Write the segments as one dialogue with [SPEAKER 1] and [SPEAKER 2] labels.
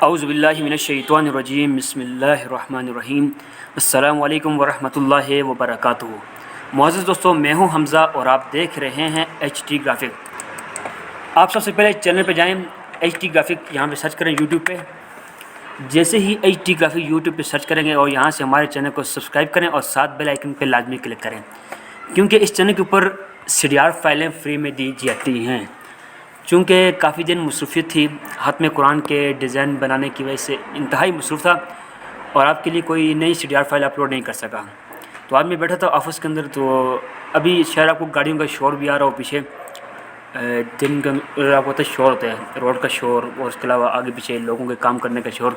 [SPEAKER 1] اعوذ باللہ من الشیطان الرجیم، بسم اللہ الرحمن الرحیم۔ السلام علیکم ورحمۃ اللہ وبرکاتہ۔ معزز دوستو، میں ہوں حمزہ اور آپ دیکھ رہے ہیں ایچ ٹی گرافک۔ آپ سب سے پہلے چینل پہ جائیں، ایچ ٹی گرافک یہاں پہ سرچ کریں یوٹیوب پہ۔ جیسے ہی ایچ ٹی گرافک یوٹیوب پہ سرچ کریں گے اور یہاں سے ہمارے چینل کو سبسکرائب کریں اور ساتھ بیل آئیکن پہ لازمی کلک کریں، کیونکہ اس چینل کے اوپر سی ڈی آر فائلیں فری میں دی جاتی ہیں۔ چونکہ کافی دن مصروفیت تھی، ختم قرآن کے ڈیزائن بنانے کی وجہ سے انتہائی مصروف تھا اور آپ کے لیے کوئی نئی C D R file upload نہیں کر سکا۔ تو آج میں بیٹھا تھا آفس کے اندر، تو ابھی شاید آپ کو گاڑیوں کا شور بھی آ رہا ہو پیچھے، دن کا آپ کو شور ہوتا ہے، روڈ کا شور اور اس کے علاوہ آگے پیچھے لوگوں کے کام کرنے کا شور،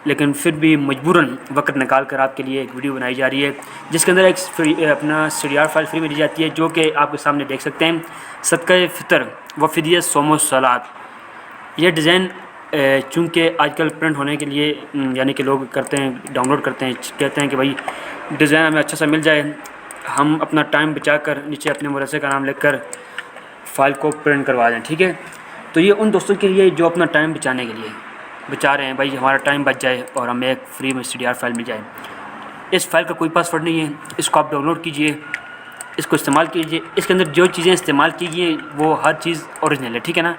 [SPEAKER 1] لیکن پھر بھی مجبوراً وقت نکال کر آپ کے لیے ایک ویڈیو بنائی جا رہی ہے جس کے اندر ایک اپنا C D R file free میں دی جاتی ہے، جو کہ آپ کے سامنے دیکھ سکتے ہیں۔ صدقہ فطر و فدیہ صوم و صلات، یہ ڈیزائن چونکہ آج کل پرنٹ ہونے کے لیے یعنی کہ لوگ کرتے ہیں، ڈاؤن لوڈ کرتے ہیں، کہتے ہیں کہ بھائی ڈیزائن ہمیں اچھا سا مل جائے، ہم اپنا ٹائم بچا کر نیچے اپنے مرثے کا نام لکھ کر فائل کو پرنٹ کروا دیں، ٹھیک ہے۔ تو یہ ان دوستوں کے لیے جو اپنا ٹائم بچانے کے لیے بچا رہے ہیں، بھائی ہمارا ٹائم بچ جائے اور ہمیں ایک فری میں سی ڈی آر فائل مل جائے۔ اس فائل کا کوئی پاسورڈ نہیں ہے، اس کو آپ ڈاؤن لوڈ کیجئے، اس کو استعمال کیجئے۔ اس کے اندر جو چیزیں استعمال کی گئی ہیں وہ ہر چیز اوریجنل ہے، ٹھیک ہے نا،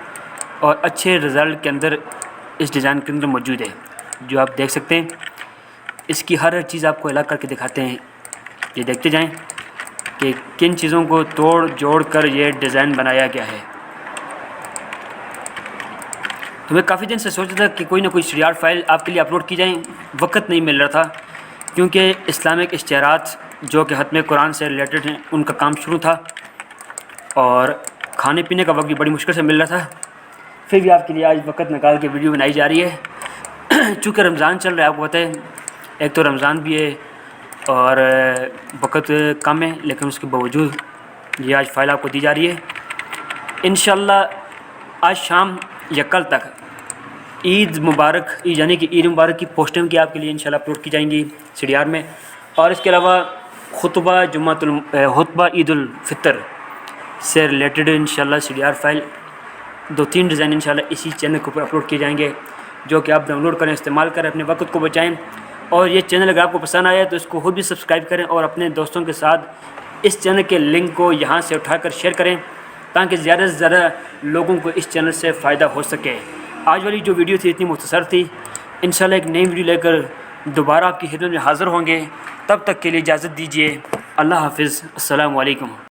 [SPEAKER 1] اور اچھے رزلٹ کے اندر اس ڈیزائن کے اندر موجود ہے، جو آپ دیکھ سکتے ہیں۔ اس کی ہر چیز آپ کو الگ کر کے دکھاتے ہیں، یہ دیکھتے جائیں کہ کن چیزوں کو توڑ جوڑ کر یہ ڈیزائن بنایا گیا ہے۔ تو میں کافی دن سے سوچا تھا کہ کوئی نہ کوئی سی ڈی آر فائل آپ کے لیے اپلوڈ کی جائیں، وقت نہیں مل رہا تھا، کیونکہ اسلامک اشتہارات جو کہ ختم قرآن سے ریلیٹڈ ہیں ان کا کام شروع تھا اور کھانے پینے کا وقت بھی بڑی مشکل سے مل رہا تھا۔ پھر بھی آپ کے لیے آج وقت نکال کے ویڈیو بنائی جا رہی ہے۔ چونکہ رمضان چل رہا ہے، آپ کو پتہ ہے، ایک تو رمضان بھی ہے اور وقت کم ہے، لیکن اس کے باوجود یہ آج فائل آپ کو دی جا رہی ہے۔ انشاءاللہ آج شام یا کل تک عید مبارک یعنی کہ عید مبارک کی پوسٹیں کی آپ کے لیے انشاءاللہ اپلوڈ کی جائیں گی سی ڈی آر میں، اور اس کے علاوہ خطبہ عید الفطر سے ریلیٹڈ انشاءاللہ C D R file 2-3 design انشاءاللہ اسی چینل کے اوپر اپلوڈ کیے جائیں گے، جو کہ آپ ڈاؤن لوڈ کریں، استعمال کریں، اپنے وقت کو بچائیں۔ اور یہ چینل اگر آپ کو پسند آیا تو اس کو خود بھی سبسکرائب کریں اور اپنے دوستوں کے ساتھ اس چینل کے لنک کو یہاں سے اٹھا کر شیئر کریں، تاکہ زیادہ سے زیادہ لوگوں کو اس چینل سے فائدہ ہو سکے۔ آج والی جو ویڈیو تھی اتنی مختصر تھی، انشاءاللہ ایک نئی ویڈیو لے کر دوبارہ آپ کی خدمت میں حاضر ہوں گے، تب تک کے لیے اجازت دیجیے۔ اللہ حافظ، السلام علیکم۔